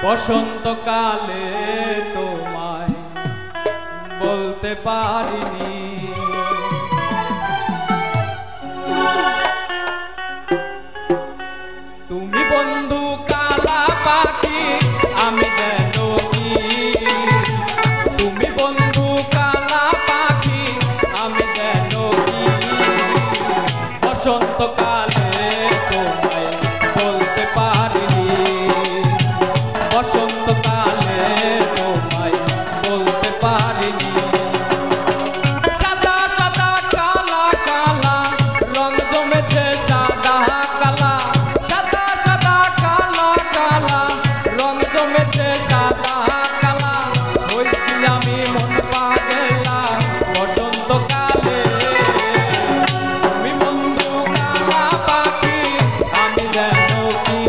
বসন্তকালে তোমায় বলতে পারিনি, তুমি বন্ধু কালা পাখি আমি যেন কি, তুমি বন্ধু কালা পাখি আমি যেন কি, বসন্তকালে তোমায় বলতে পারিনি, বসন্তকালে তোমায় বলতে পারিনি। সাদা সাদা কালা কালা রং জমেছে সাদা কালা, সাদা সাদা কালা কালা রং জমেছে সাদা কালা, হইছি আমি মন পাগলা বসন্তকালে, তুমি বন্ধু কালা পাখি আমি যেন কি,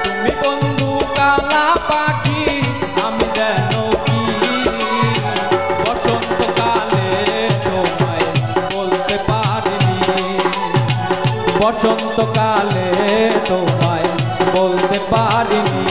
তুমি বন্ধু কালা পাখি আমি যেন কি, বসন্তকালে তোমায় বলতে পারিনি, বসন্তকালে তোমায় বলতে পারিনি।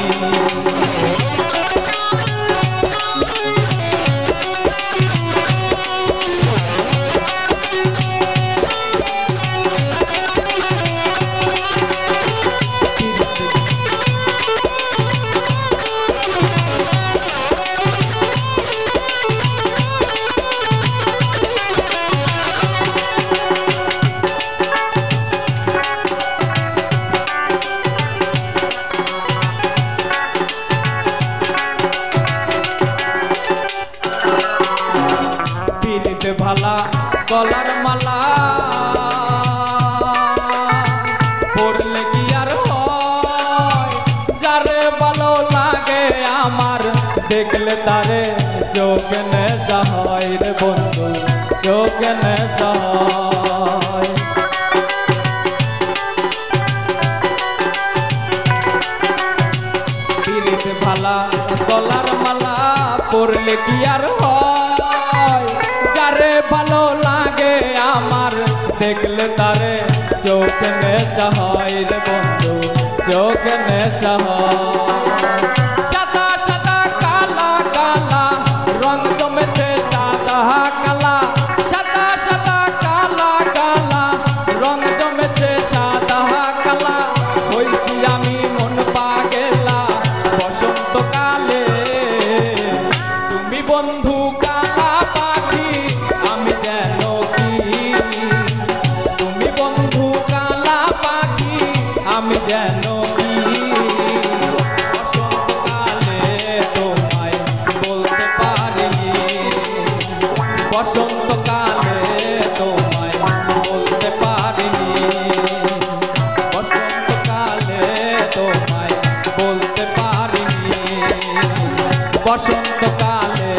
পিরিতে ভালা গলার মালা পড়লে কি আর হয়, যারে ভালো লাগে আমার দেখলে তারে চোখে নেশা হয় রে বন্ধু, চোখে নেশা হয়। পিরিতে ভালা গলার মালা পড়লে কি আর হয়, যারে ভালো লাগে আমার দেখলে তারে চোখ নেশা হয় রে বন্ধু, চোখ নেশা হয়। সাদা সাদা কালা কালা রং জমেছে সাদা কালা, সাদা সাদা কালা কালা রং জমেছে সাদা কালা, হইছি আমি মন পাগলা বসন্তকালে, তুমি বন্ধু কালা পাখি আমি যেন কি, তুমি বন্ধু কালা পাখি আমি যেন কি, বসন্তকালে তোমায় বলতে পারিনি, বসন্তকালে তোমায় বলতে পারিনি, বসন্তকালে তোমায় বলতে পারিনি, বসন্তকালে